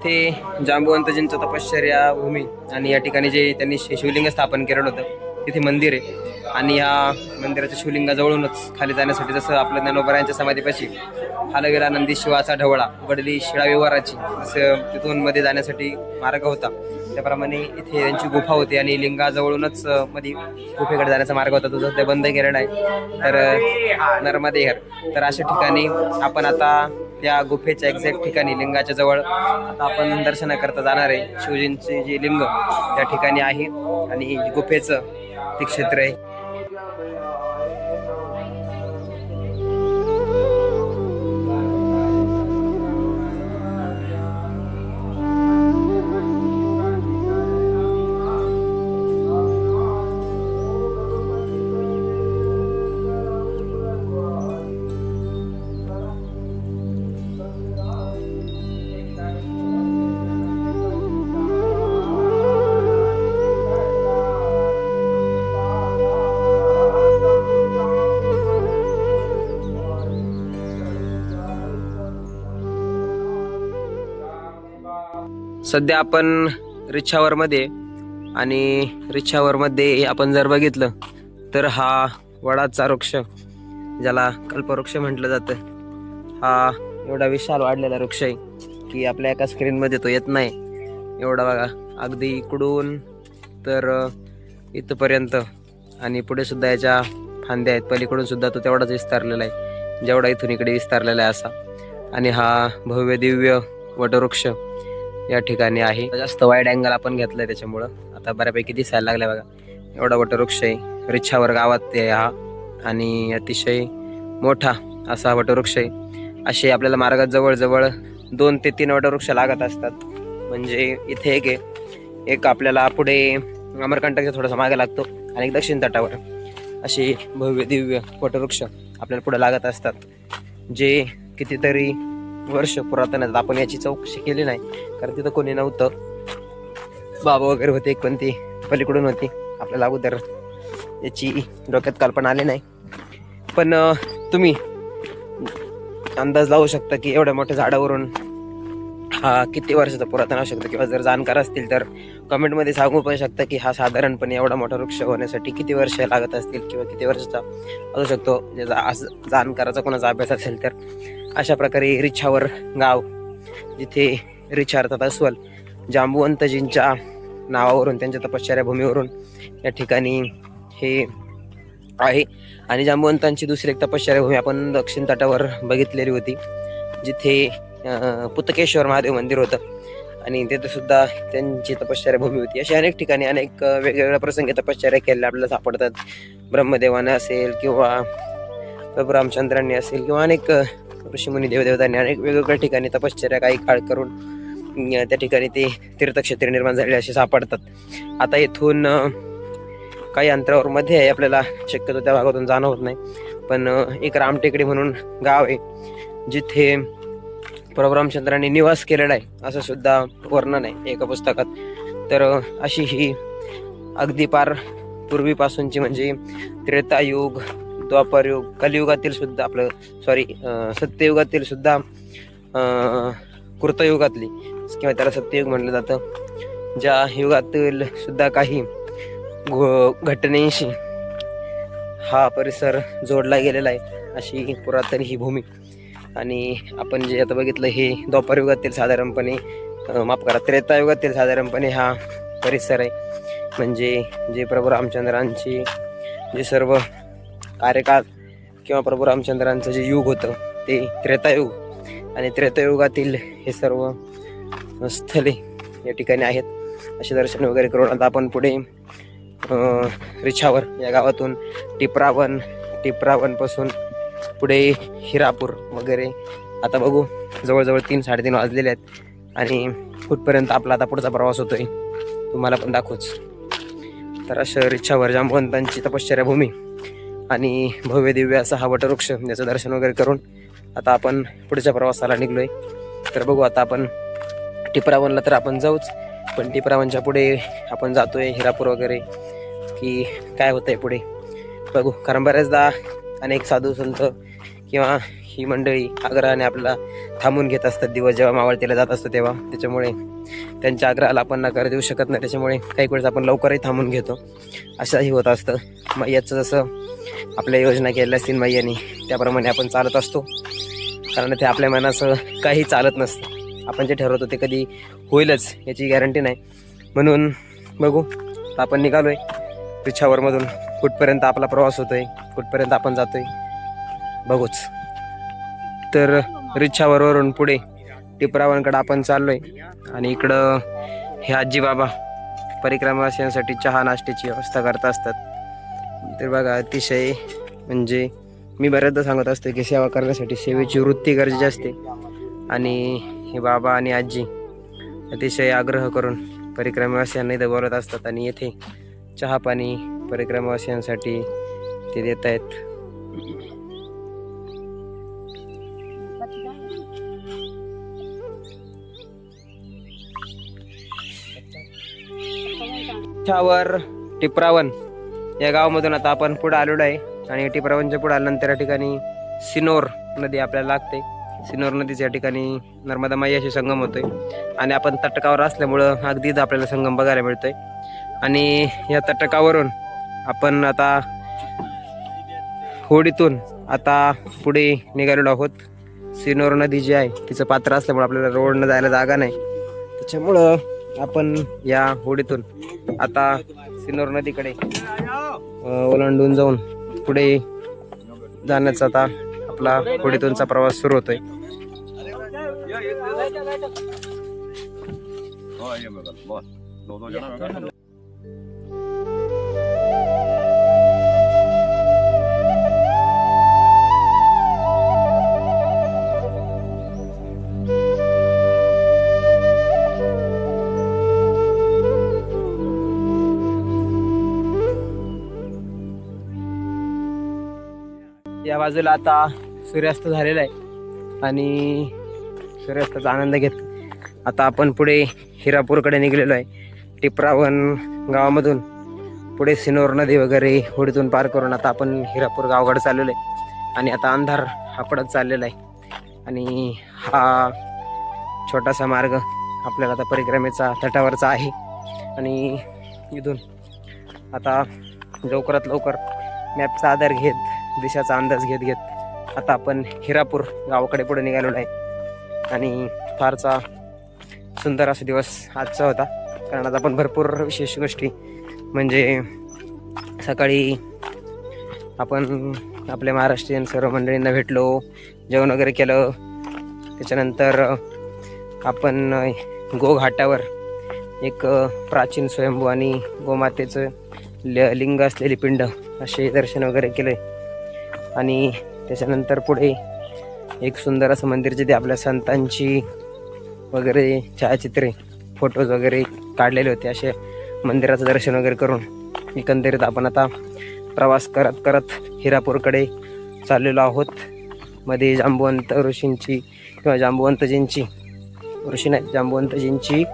ते जांबुवंतजींचं तपश्चर्या भूमी आणि या ठिकाणी जे त्यांनी शिवलिंग स्थापन केलेलं होतं तिथे मंदिर आहे. आणि या मंदिराच्या शिवलिंगाजवळूनच खाली जाण्यासाठी जसं आपल्या ज्ञानोबरायांच्या समाधीपाशी हालवीरा नंदी शिवाचा ढवळा उघडली शिळा विवाराची असं तिथून मध्ये जाण्यासाठी मार्ग होता, त्याप्रमाणे इथे त्यांची गुफा होती आणि लिंगाजवळूनच मध्ये गुफेकडे जाण्याचा मार्ग होता, तो सध्या बंद केलेला आहे. तर नर्मदेहर, तर अशा ठिकाणी आपण आता त्या गुफेच्या एक्झॅक्ट ठिकाणी लिंगाच्या जवळ आता आपण दर्शनाकरता जाणार आहे. शिवजींचे जे लिंग त्या ठिकाणी आहे आणि गुफेचं ते क्षेत्र आहे. सध्या आपण रिच्छावरमध्ये आणि रिच्छावरमध्ये आपण जर बघितलं तर हा वडाचा वृक्ष, ज्याला कल्पवृक्ष म्हटलं जातं, हा एवढा विशाल वाढलेला वृक्ष आहे की आपल्या एका स्क्रीनमध्ये तो येत नाही एवढा. बघा, अगदी इकडून तर इथपर्यंत आणि पुढे सुद्धा याच्या फांद्या आहेत. पलीकडून सुद्धा तो तेवढाच विस्तारलेला आहे जेवढा इथून इकडे विस्तारलेला आहे असा. आणि हा भव्य दिव्य वटवृक्ष या ठिकाणी आहे. जास्त वाईड अँगल आपण घेतलाय त्याच्यामुळं आता बऱ्यापैकी दिसायला लागलाय. बघा, एवढा वटवृक्ष आहे. रिच्छावर गावात ते हा आणि अतिशय मोठा असा वटवृक्ष आहे. असे आपल्याला मार्गात जवळजवळ 2 ते 3 वटवृक्ष लागत असतात. म्हणजे इथे एक आहे, एक आपल्याला पुढे अमरकंटकच्या थोडासा मागे लागतो आणि एक दक्षिण तटावर असे भव्य दिव्य वटवृक्ष आपल्याला पुढे लागत असतात, जे कितीतरी वर्ष पुरातन आहेत. आपण याची चौकशी केली नाही कारण तिथं कोणी नव्हतं. बाबा वगैरे होते, एक पण ती पलीकडून होती. आपल्याला अगोदर याची डोक्यात कल्पना आली नाही. पण तुम्ही अंदाज लावू शकता की एवढ्या मोठ्या झाडावरून हा किती वर्षाचा पुरातन असू शकतो, किंवा जर जाणकार असतील तर कमेंटमध्ये सांगू पण शकता की हा साधारणपणे एवढा मोठा वृक्ष होण्यासाठी किती वर्ष लागत असतील किंवा किती वर्षाचा असू शकतो. ज्याचा जाणकाराचा कोणाचा अभ्यास असेल तर. अशा प्रकारे रिच्छावर गाव, जिथे रिच्छा अर्थात अस्वल, जांबुवंतजींच्या नावावरून, त्यांच्या तपश्चर्या भूमीवरून या ठिकाणी हे आहे. आणि जांबुवंतांची दुसरी एक तपश्चर्या भूमी आपण दक्षिण तटावर बघितलेली होती, जिथे पुतकेश्वर महादेव मंदिर होतं आणि तिथे सुद्धा त्यांची तपश्चर्या भूमी होती. अशा अनेक ठिकाणी अनेक वेगवेगळ्या प्रसंगी तपश्चर्या केलेल्या आपल्याला सापडतात. ब्रह्मदेवाने असेल किंवा प्रभू रामचंद्रांनी असेल किंवा अनेक ऋषीमुनी देवदेवतांनी अनेक वेगवेगळ्या ठिकाणी तपश्चर्या काही काळ करून त्या ठिकाणी ते तीर्थक्षेत्र निर्माण झालेले असे सापडतात. आता इथून काही अंतरावर मध्ये आहे, आपल्याला शक्यतो त्या भागातून जाणं होत नाही. पण एक रामटेकडी म्हणून गाव आहे, जिथे प्रभू रामचंद्रांनी निवास केलेला आहे असं सुद्धा वर्णन आहे एका पुस्तकात. तर अशी ही अगदी पार पूर्वीपासूनची, म्हणजे त्रेतायुग, द्वापरयुग, कलियुगातील सुद्धा सत्ययुगातील सुद्धा कृतयुगातली किंवा त्याला सत्ययुग म्हटलं जातं, ज्या युगातील सुद्धा काही घटनेशी हा परिसर जोडला गेलेला आहे, अशी पुरातन ही भूमी. आणि आपण जे आता बघितलं हे द्वापरयुगातील साधारणपणे, त्रेतायुगातील साधारणपणे हा परिसर आहे. म्हणजे जे प्रभू रामचंद्रांचे जे सर्व कार्यकाळ किंवा प्रभू रामचंद्रांचं जे युग होतं ते त्रेतायुग, आणि त्रेतायुगातील हे सर्व स्थळे या ठिकाणी आहेत. असे दर्शन वगैरे करून आता आपण पुढे रिच्छावर या गावातून टिपरावन पासून पुढे हिरापूर वगैरे आता बघू. जवळजवळ 3-3:30 वाजलेले आहेत आणि कुठपर्यंत आपला आता पुढचा प्रवास होतोय तुम्हाला पण दाखवूच. तर असं रिच्छावर जांबुवंतांची तपश्चर्या भूमी आणि भव्य दिव्य असा हा वटवृक्ष, याचं दर्शन वगैरे करून आता आपण पुढच्या प्रवासाला निघलोय. तर बघू आता आपण टिपरावनला तर आपण जाऊच, पण टिपरावनच्या पुढे आपण जातोय हिरापूर वगैरे की काय होतंय पुढे बघू. कारण बऱ्याचदा अनेक साधू संत किंवा ही मंडळी आग्रहाने आपल्याला थांबून घेत असतात दिवस जेव्हा मावळतीला जात असतो तेव्हा. त्याच्यामुळे त्यांच्या आग्रहाला आपण नकार देऊ शकत नाही, त्याच्यामुळे काही वेळेस आपण लवकरही थांबून घेतो. असंही होत असतं. मैयाचं जसं आपल्या योजना केलेल्या असतील मैयानी, त्याप्रमाणे आपण चालत असतो. कारण ते आपल्या मनाचं काही चालत नसतं. आपण जे ठरवतो ते कधी होईलच याची गॅरंटी नाही. म्हणून बघू आपण निघालोय रिच्छावरमधून. कुठपर्यंत आपला प्रवास होतोय, कुठपर्यंत आपण जातोय बघूच. तर रिच्छावरवरून पुढे टिपरावनकडे आपण चाललोय आणि इकडं हे आजी बाबा परिक्रमावासियांसाठी चहा नाश्त्याची व्यवस्था करत असतात. तर बघा, अतिशय म्हणजे मी बऱ्याचदा सांगत असतो की सेवा करण्यासाठी सेवेची वृत्ती गरजेची असते. आणि हे बाबा आणि आजी अतिशय आग्रह करून परिक्रमावासियांना इथं बोलत असतात आणि येथे चहा पाणी परिक्रमावासियांसाठी ते देत आहेत. रिच्छावर टिपरावन या गावामधून आता आपण पुढे आलेलो आहे आणि टिपरावनच्या पुढे आल्यानंतर या ठिकाणी सिनोर नदी आपल्याला लागते. सिन्नर नदीच्या या ठिकाणी नर्मदा मैयाशी संगम होतोय आणि आपण तटकावर असल्यामुळं अगदी इथं आपल्याला संगम बघायला मिळतोय. आणि या तटकावरून आपण आता होडीतून आता पुढे निघालेलो आहोत. सिन्नर नदी जी आहे तिचं पात्र असल्यामुळे आपल्याला रोडनं जायला जागा नाही, त्याच्यामुळं आपण या होडीतून आता सिन्नर नदीकडे ओलांडून जाऊन पुढे जाण्याचा आता आपला होडीतूनचा प्रवास सुरू होतोय. या बाजूला आता सूर्यास्त झालेला आहे आणि सूर्यास्ताचा आनंद घेत आता आपण पुढे हिरापूरकडे निघलेलो आहे. टिपरावन गावामधून पुढे सिन्नर नदी वगैरे होडीतून पार करून आता आपण हिरापूर गावाकडे चाललेलो आहे. आणि आता अंधार हा पडत चाललेला आहे आणि हा छोटासा मार्ग आपल्याला आता परिक्रमेचा तटावरचा आहे. आणि इथून आता लवकरात लवकर मॅपचा आधार घेत दिशाचा अंदाज घेत घेत आता आपण हिरापूर गावाकडे पुढे निघालेलो आहे. आणि फारचा सुंदर असा दिवस आजचा होता, कारण आज आपण भरपूर विशेष गोष्टी म्हणजे सकाळी आपण आपल्या महाराष्ट्रीयन सर्व मंडळींना भेटलो, जेवण वगैरे केलं. त्याच्यानंतर आपण गोघाटावर एक प्राचीन स्वयंभू आणि गोमातेचं लिंग असलेली पिंड असे दर्शन वगैरे केले. आणि त्याच्यानंतर पुढे एक सुंदर असं मंदिर जिथे आपल्या संतांची वगैरे छायाचित्रे फोटोज वगैरे काढलेले होते, असे मंदिराचं दर्शन वगैरे करून एकंदरीत आपण आता प्रवास करत करत हिरापूरकडे चाललेलो आहोत. मध्ये जांबुवंत ऋषींची किंवा जांबुवंतजींची ऋषी नाही जांबुवंतजींची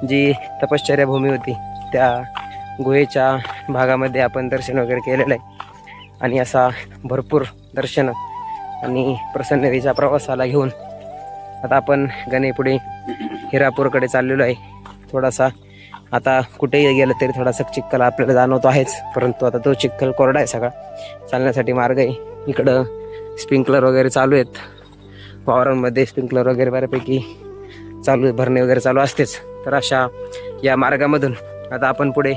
जी तपश्चर्या भूमी होती त्या गुहेच्या भागामध्ये आपण दर्शन वगैरे केलेलं आहे. आणि असा भरपूर दर्शन आणि प्रसन्नतेच्या प्रवासाला घेऊन आता आपण पुढे हिरापूरकडे चाललेलो आहे. थोडासा आता कुठेही गेलं तरी थोडासा चिखल आपल्याला जाणवतो आहेच, परंतु आता तो चिखल कोरडा आहे सगळा, चालण्यासाठी मार्ग आहे. इकडं स्प्रिंकलर वगैरे चालू आहेत, वावरांमध्ये स्प्रिंकलर वगैरे बऱ्यापैकी चालू आहे, भरणे वगैरे चालू असतेच. तर अशा या मार्गामधून आता आपण पुढे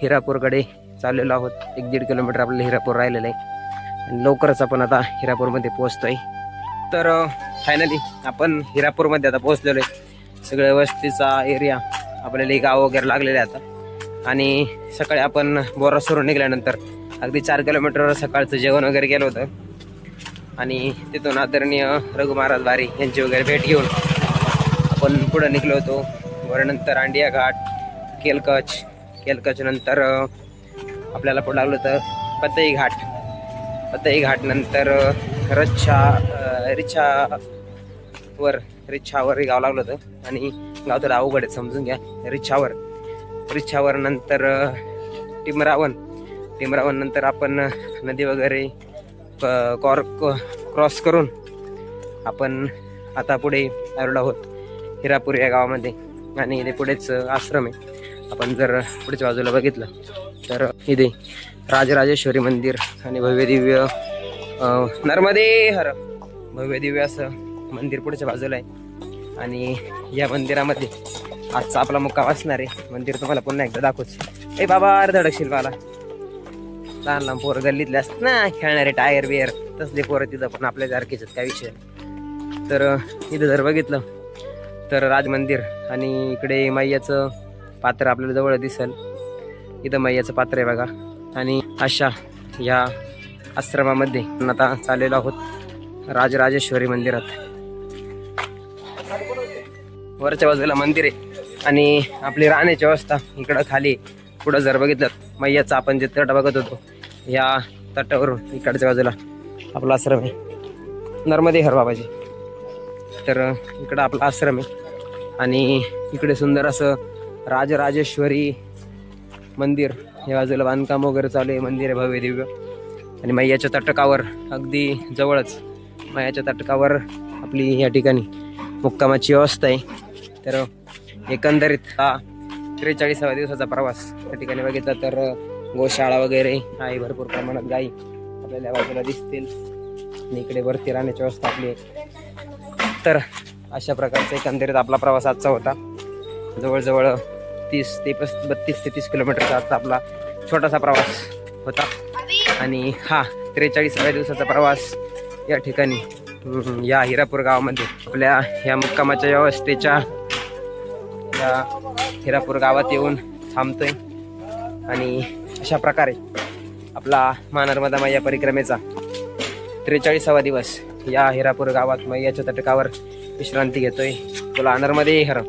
हिरापूरकडे चाललेलो आहोत. 1-1.5 किलोमीटर आपल्याला हिरापूर राहिलेलं आहे आणि लवकरच आपण आता हिरापूरमध्ये पोहोचतोय. तर फायनली आपण हिरापूरमध्ये आता पोहोचलेलो आहे. सगळ्या वस्तीचा एरिया आपल्याला गाव वगैरे लागलेले आहे आता. आणि सकाळी आपण बोरासवरून निघाल्यानंतर अगदी 4 किलोमीटरवर सकाळचं जेवण वगैरे केलं होतं आणि तिथून आदरणीय रघु महाराज वारी यांची वगैरे भेट घेऊन आपण पुढं निघलो होतो. वरनंतर अंडिया घाट, केलकच नंतर आपल्याला पुढं लागलं होतं पतई घाट नंतर रिच्छावर गाव लागलं होतं. आणि गाव थोडं अवघड आहे, समजून घ्या. रिच्छावर नंतर टिमरावन नंतर आपण नदी वगैरे क्रॉस करून आपण आता पुढे आलेलो आहोत हिरापूर या गावामध्ये. आणि इथे पुढेच आश्रम आहे. आपण जर पुढच्या बाजूला बघितलं तर इथे राजराजेश्वरी मंदिर आणि भव्य दिव्य असं मंदिर पुढच्या बाजूला आहे. आणि या मंदिरामध्ये आजचा आपला मुक्काम असणार आहे. मंदिर तुम्हाला पुन्हा एकदा दाखवूच. ए बाबा अरे धडकशील मला, लहान पोरं गल्लीतले असतात ना खेळणारे, टायर बियर तसले पोरं तिथं पण आपल्या सारखेच काय विषय. तर इथं जर बघितलं तर राज मंदिर आणि इकडे मैयाचं पात्र आपल्याला जवळ दिसेल. इथं मैयाचं पात्र आहे बघा. आणि अशा या आश्रमामध्ये आता चाललेलो आहोत राजराजेश्वरी मंदिरात. वरच्या बाजूला मंदिर आहे आणि आपली राहण्याची व्यवस्था इकडं खाली. पुढं जर बघितलं मैयाचं आपण जे तट बघत होतो या तटावरून इकडच्या बाजूला आपला आश्रम आहे नर्मदे हर बाबाजी. तर इकडं आपला आश्रम आहे आणि इकडे सुंदर असं राजराजेश्वरी मंदिर या बाजूला बांधकाम वगैरे चालू आहे. मंदिर आहे भव्य दिव्य. आणि मैयाच्या तटकावर अगदी जवळच मैयाच्या तटकावर आपली या ठिकाणी मुक्कामाची व्यवस्था आहे. तर एकंदरीत हा 43व्या दिवसाचा प्रवास या ठिकाणी बघितला तर गोशाळा वगैरे आहे, भरपूर प्रमाणात गाई आपल्याला बाजूला दिसतील आणि इकडे वरती राहण्याची व्यवस्था आपली आहे. तर अशा प्रकारचा एकंदरीत आपला प्रवास आजचा होता. जवळजवळ 32 ते 30 किलोमीटरचा आजचा आपला छोटासा प्रवास होता. आणि हा 43व्या दिवसाचा प्रवास या ठिकाणी या हिरापूर गावामध्ये आपल्या या मुक्कामाच्या व्यवस्थेच्या या हिरापूर गावात येऊन थांबतोय. आणि अशा प्रकारे आपला नर्मदा मैया परिक्रमेचा 43वा दिवस या हिरापूर गावात मैयाच्या तटकावर विश्रांती घेतोय. तुला नर्मदे हर.